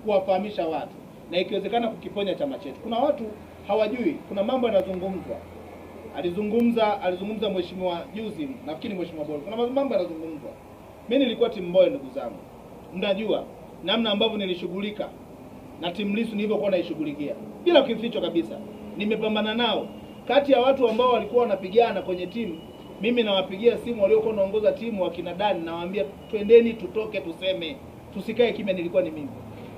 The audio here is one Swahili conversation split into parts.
kuwafahamisha watu na ikiwezekana kukiponya chama chetu. Kuna watu hawajui, kuna mambo yanazungumzwa. Alizungumza mheshimiwa juzi, nafikiri mheshimiwa Bolo. Kuna mambo yanazungumzwa. Mimi nilikuwa timu Mbowe, ndugu zangu. Mnajua namna ambavyo nilishughulika na timu Lissu nilivyokuwa naishughulikia. Bila kificho kabisa. Nimepambana nao. Kati ya watu ambao walikuwa wanapigana kwenye timu, mimi nawapigia simu waliokuwa wanaongoza timu wakina Dani, nawaambia twendeni tutoke tuseme. Tusikae kimya, nilikuwa ni mimi.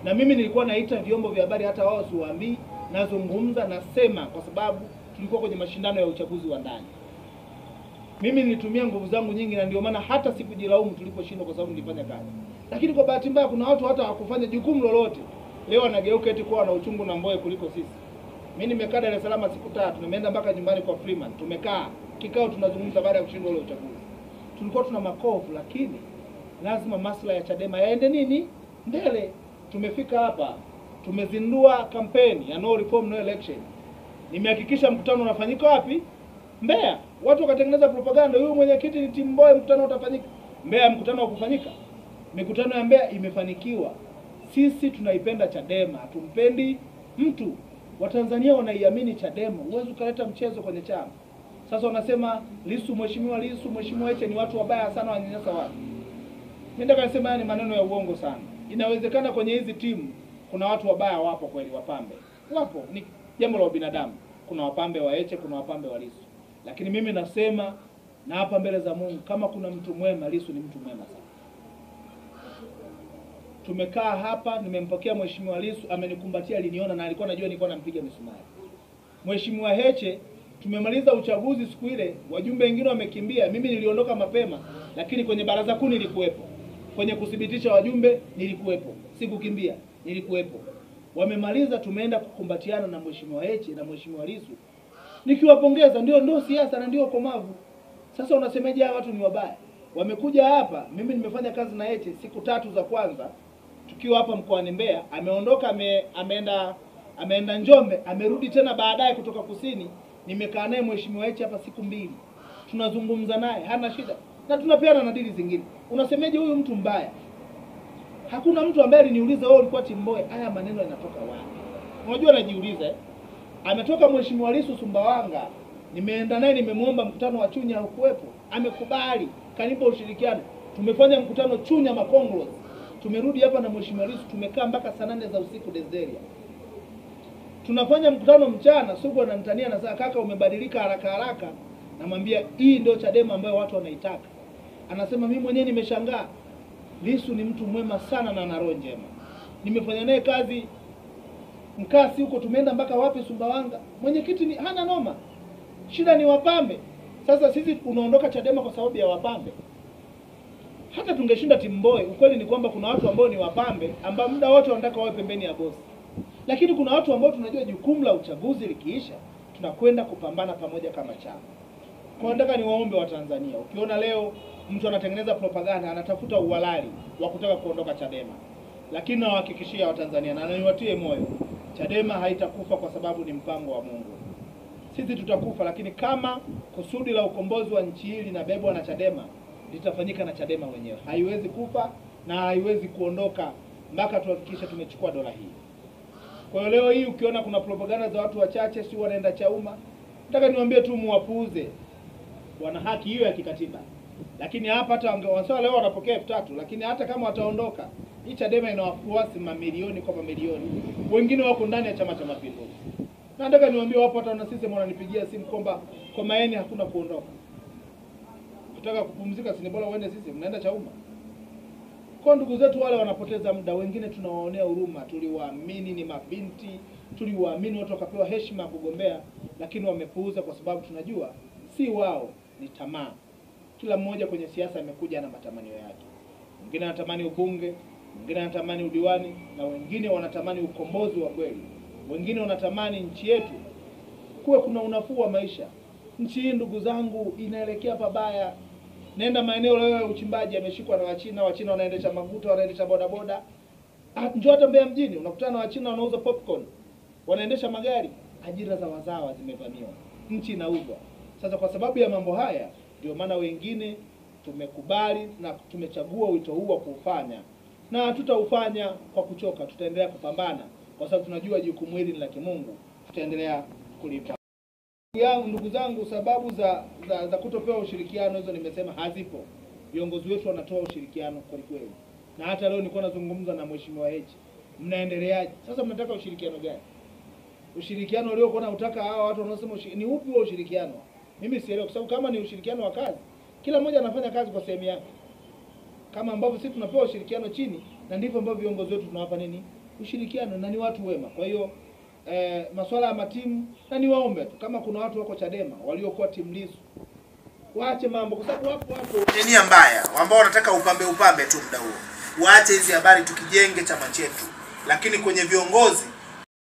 Na mimi nilikuwa naita vyombo vya habari, hata wao siwaambii, nazungumza, nasema kwa sababu tulikuwa kwenye mashindano ya uchaguzi wa ndani. Mimi nilitumia nguvu zangu nyingi na ndio maana hata sikujilaumu tuliposhindwa kwa sababu nilifanya kazi. Lakini kwa bahati mbaya kuna watu hata hawakufanya jukumu lolote. Leo anageuka eti kuwa na uchungu na Mbowe kuliko sisi. Mimi nimekaa Dar es Salaam siku 3, nimeenda mpaka nyumbani kwa Freeman. Tumekaa kikao tunazungumza baada ya kushindwa ule uchaguzi. Tulikuwa tuna makovu, lakini lazima maslahi ya Chadema yaende nini? Mbele. Tumefika hapa, tumezindua kampeni ya no reform no election. Nimehakikisha mkutano unafanyika wapi? Mbeya. Watu wakatengeneza propaganda, huyu mwenyekiti ni timu Mbowe, mkutano utafanyika. Mbeya mkutano ukufanyika. Mikutano ya Mbeya imefanikiwa. Sisi tunaipenda Chadema, hatumpendi mtu. Watanzania wanaiamini Chadema. Huwezi ukaleta mchezo kwenye chama. Sasa wanasema Lissu, mheshimiwa Lissu, mheshimiwa Heche ni watu wabaya sana, wanyanyasa watu. Mimi nataka nisema haya ni maneno ya uongo sana. Inawezekana kwenye hizi timu kuna watu wabaya, wapo kweli, wapambe. Wapo, ni jambo la binadamu. Kuna wapambe wa Heche, kuna wapambe wa Lissu. Lakini mimi nasema na hapa mbele za Mungu, kama kuna mtu mwema, Lissu ni mtu mwema sana. Tumekaa hapa, nimempokea mheshimiwa Lissu, amenikumbatia, aliniona na alikuwa anajua nilikuwa nampiga misumari. Mheshimiwa Heche, tumemaliza uchaguzi siku ile, wajumbe wengine wamekimbia, mimi niliondoka mapema, lakini kwenye baraza kuu nilikuwepo. Kwenye kudhibitisha wajumbe nilikuwepo. Sikukimbia, nilikuwepo. Wamemaliza, tumeenda kukumbatiana na mheshimiwa Heche na mheshimiwa Lissu. Nikiwapongeza, ndio siasa na ndio komavu. Sasa unasemeje hawa watu ni wabaya? Wamekuja hapa, mimi nimefanya kazi na Heche siku 3 za kwanza tukiwa hapa mkoani Mbeya. Ameondoka, ameenda Njombe, amerudi tena baadaye kutoka kusini. Nimekaa naye mheshimiwa Heche hapa siku 2. Tunazungumza naye, hana shida. Na tunapeana na dili zingine. Unasemeje huyu mtu mbaya? Hakuna mtu ambaye aliniuliza wewe ulikuwa timu Mbowe, haya maneno yanatoka wapi? Unajua najiuliza Ametoka mheshimiwa Lissu Sumbawanga, nimeenda naye, nimemuomba mkutano wa Chunya, hukuwepo. Amekubali, kanipa ushirikiano. Tumefanya mkutano Chunya Makonglos. Tumerudi hapa na mheshimiwa Lissu, tumekaa mpaka saa 8 za usiku Desderia. Tunafanya mkutano mchana, Sugu ananitania na sasa, kaka umebadilika haraka. Namwambia hii ndio Chadema ambayo watu wanaitaka. Anasema mimi mwenyewe nimeshangaa. Lissu ni mtu mwema sana na ana roho njema. Nimefanya naye kazi Mkasi huko, tumeenda mpaka wapi Sumbawanga. Mwenyekiti ni hana noma. Shida ni wapambe. Sasa sisi unaondoka Chadema kwa sababu ya wapambe. Hata tungeshinda timu Mbowe, ukweli ni kwamba kuna watu ambao ni wapambe ambao muda wote wanataka wawe pembeni ya bosi. Lakini kuna watu ambao tunajua jukumu la uchaguzi likiisha, tunakwenda kupambana pamoja kama chama. Kwa nataka niwaombe wa Tanzania, ukiona leo mtu anatengeneza propaganda, anatafuta uhalali wa kutaka kuondoka Chadema. Lakini nawahakikishia wa Tanzania na niwatie moyo, Chadema haitakufa kwa sababu ni mpango wa Mungu. Sisi tutakufa, lakini kama kusudi la ukombozi wa nchi hii linabebwa na Chadema, litafanyika na Chadema wenyewe. Haiwezi kufa na haiwezi kuondoka mpaka tuhakikishe tumechukua dola hii. Kwa hiyo leo hii ukiona kuna propaganda za watu wachache si wanaenda Chauma, nataka niwaambie tu muwapuuze. Wana haki hiyo ya kikatiba. Lakini hapa hata wangewasawa leo wanapokea 3000, lakini hata kama wataondoka, hii Chadema ina wafuasi mamilioni kwa mamilioni. Wengine wako ndani ya Chama cha Mapinduzi. Na nataka niwaambie wapo hata na sisi wananipigia simu kwamba kwa maeni hakuna kuondoka. Ukitaka kupumzika si bora uende sisi, mnaenda Chauma. Kwa ndugu zetu wale wanapoteza muda, wengine tunawaonea huruma, tuliwaamini ni mabinti, tuliwaamini watu wakapewa heshima kugombea, lakini wamepuuza kwa sababu tunajua si wao, ni tamaa. Kila mmoja kwenye siasa amekuja na matamanio yake. Mwingine anatamani ubunge, mwingine anatamani udiwani, na wengine wanatamani ukombozi wa kweli. Wengine wanatamani nchi yetu kuwe kuna unafuu wa maisha. Nchi hii ndugu zangu inaelekea pabaya. Nenda maeneo leo ya uchimbaji yameshikwa na Wachina wanaendesha maguta, wanaendesha bodaboda. Njoo hata Mbeya mjini unakutana na Wachina wanauza popcorn, wanaendesha magari. Ajira za wazawa zimevamiwa. Nchi inauzwa. Sasa kwa sababu ya mambo haya ndio maana wengine tumekubali na tumechagua wito huu wa kufanya na hatutaufanya kwa kuchoka. Tutaendelea kupambana kwa sababu tunajua jukumu hili ni la kimungu, tutaendelea kulipa. Ndugu zangu, sababu za kutopewa ushirikiano hizo nimesema hazipo. Viongozi wetu wanatoa ushirikiano kwa kweli. Na hata leo nilikuwa nazungumza na Mheshimiwa Heche. Mnaendeleaje? Sasa mnataka ushirikiano gani? Ushirikiano leo kuna utaka hawa watu wanaosema ni upi wa ushirikiano? Mimi sielewi, kwa sababu kama ni ushirikiano wa kazi, kila mmoja anafanya kazi kwa sehemu yake. Kama ambavyo sisi tunapewa ushirikiano chini, na ndivyo ambavyo viongozi wetu tunawapa nini? Ushirikiano, na ni watu wema. Kwa hiyo masuala ya matimu, na niwaombe tu kama kuna watu wako Chadema waliokuwa timu Lissu, waache mambo, kwa sababu wapo nia mbaya ambao wanataka upambe tu muda huo. Waache hizi habari, tukijenge chama chetu. Lakini kwenye viongozi